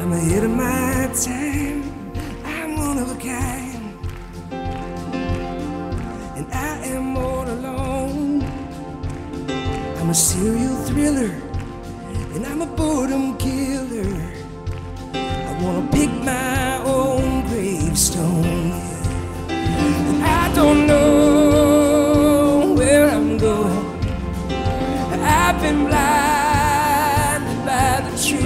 I'm ahead of my time. I'm one of a kind, and I am all alone. I'm a serial thriller, and I'm a boredom killer. I wanna pick my own gravestone, and I don't know where I'm going. I've been blinded by the truth.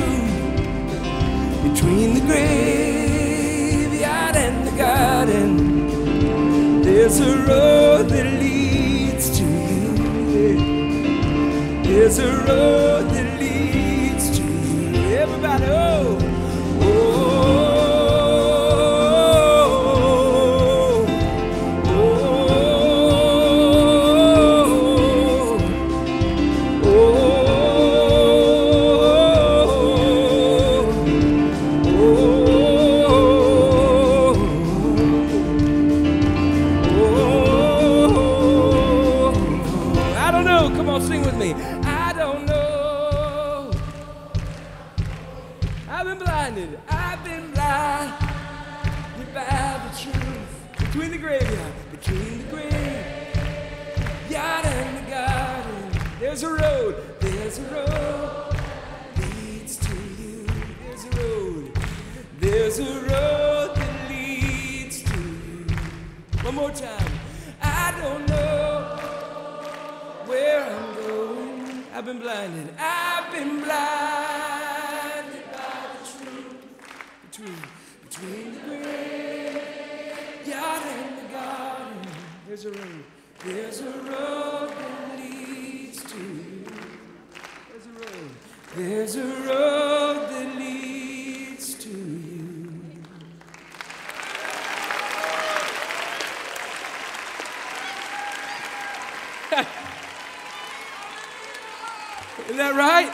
Between the graveyard and the garden, there's a road that leads to you. There's a road that leads to you. Everybody, oh, oh. I've been blinded by the truth. Between the graveyard, between the graveyard and the garden, there's a road leads to you. There's a road that leads to you. One more time. I don't know where I'm going. I've been blinded between the graveyard and the garden. There's a road that leads to you. There's a road that leads to you. Isn't that right?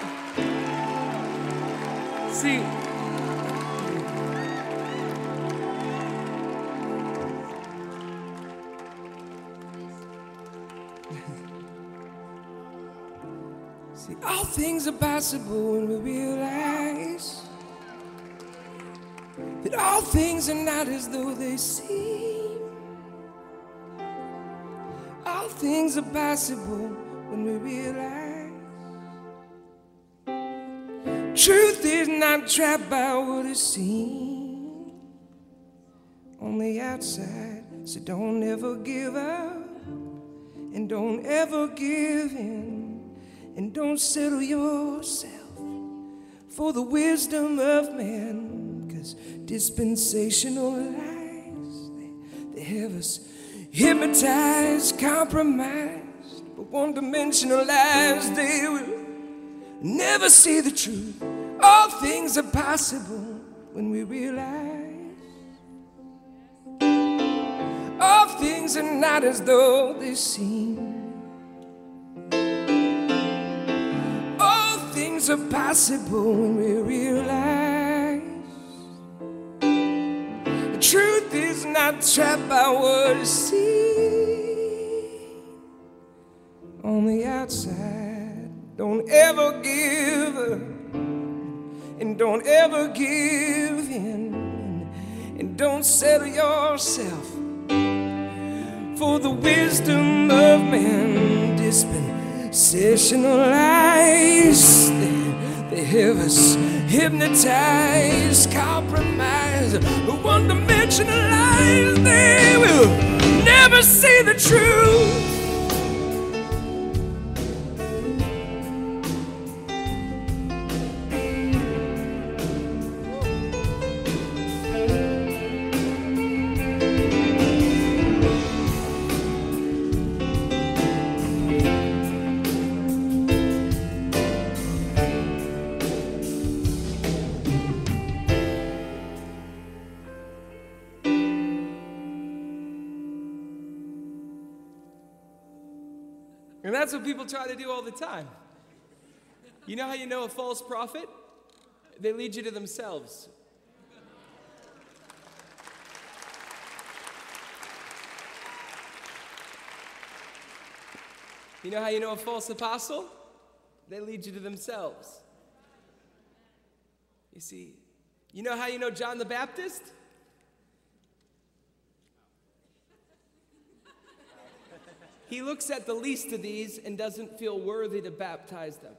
See, all things are possible when we realize that all things are not as though they seem. All things are possible when we realize truth is not trapped by what it seems on the outside. So don't ever give up, and don't ever give in. And don't settle yourself for the wisdom of man, 'cause dispensational lies, they have us hypnotized, compromised. But one-dimensional lies, they will never see the truth. All things are possible when we realize all things are not as though they seem. Things are possible when we realize the truth is not trapped by what is seen on the outside. Don't ever give up, and don't ever give in, and don't settle yourself for the wisdom of man. Dispensational lies, they have us hypnotized, compromised. One-dimensional lies, they will never see the truth. And that's what people try to do all the time. You know how you know a false prophet? They lead you to themselves. You know how you know a false apostle? They lead you to themselves. You see, You know how you know John the Baptist? He looks at the least of these and doesn't feel worthy to baptize them.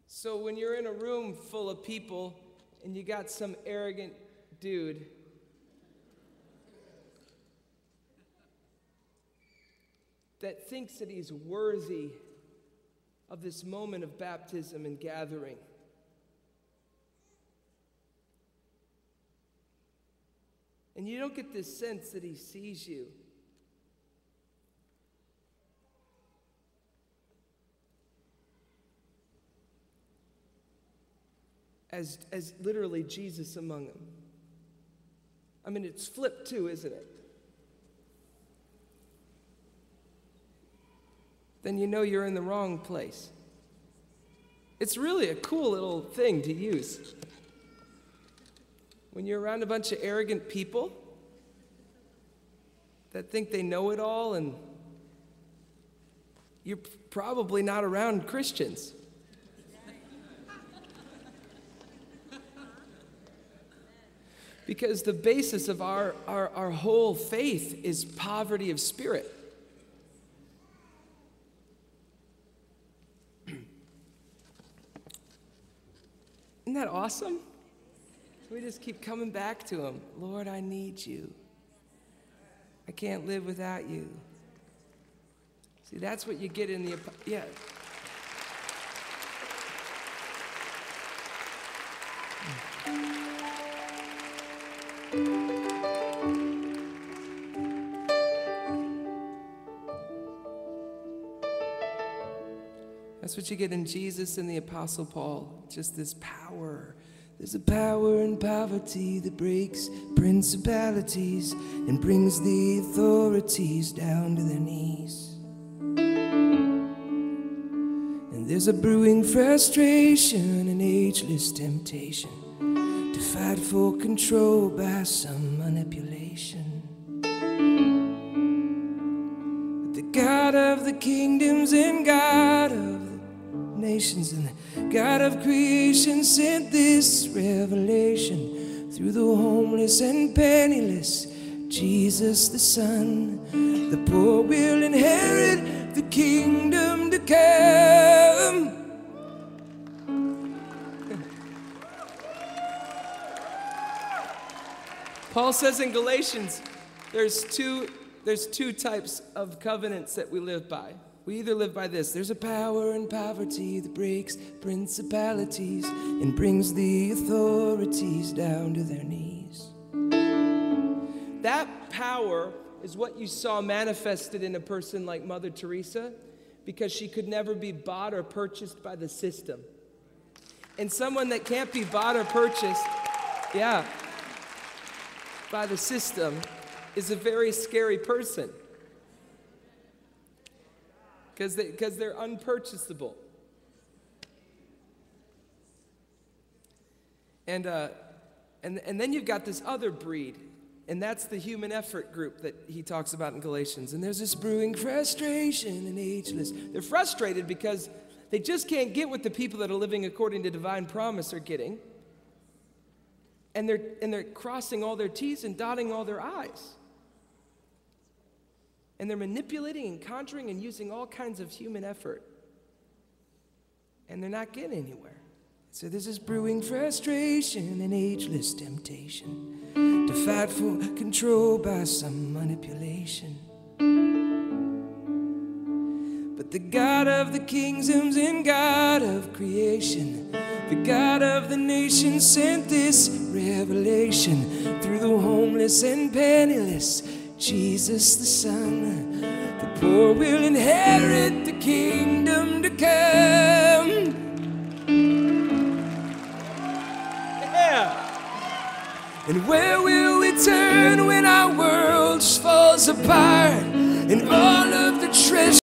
So when you're in a room full of people and you got some arrogant dude that thinks that he's worthy of this moment of baptism and gathering, and you don't get this sense that he sees you, as literally Jesus among them. I mean, it's flipped too, isn't it? Then you know you're in the wrong place. It's really a cool little thing to use. When you're around a bunch of arrogant people that think they know it all, and you're probably not around Christians. Because the basis of our whole faith is poverty of spirit. Isn't that awesome? We just keep coming back to him. Lord, I need you. I can't live without you. See, that's what you get in the, yeah. That's what you get in Jesus and the Apostle Paul, just this power. There's a power in poverty that breaks principalities and brings the authorities down to their knees. And there's a brewing frustration and ageless temptation to fight for control by some manipulation. But the God of the kingdoms and God of nations and the God of creation sent this revelation through the homeless and penniless, Jesus the Son. The poor will inherit the kingdom to come. Paul says in Galatians, there's two types of covenants that we live by. We either live by this: there's a power in poverty that breaks principalities and brings the authorities down to their knees. That power is what you saw manifested in a person like Mother Teresa, because she could never be bought or purchased by the system. And someone that can't be bought or purchased, by the system is a very scary person. Because they're unpurchasable. And then you've got this other breed, and that's the human effort group that he talks about in Galatians. And there's this brewing frustration and ageless. They're frustrated because they just can't get what the people that are living according to divine promise are getting. And they're crossing all their T's and dotting all their I's. And they're manipulating and conjuring and using all kinds of human effort. And they're not getting anywhere. So there's this brewing frustration and ageless temptation to fight for control by some manipulation. But the God of the kingdoms and God of creation, the God of the nations sent this revelation through the homeless and penniless, Jesus the Son. The poor will inherit the kingdom to come. Yeah. And where will we turn when our world falls apart and all of the treasure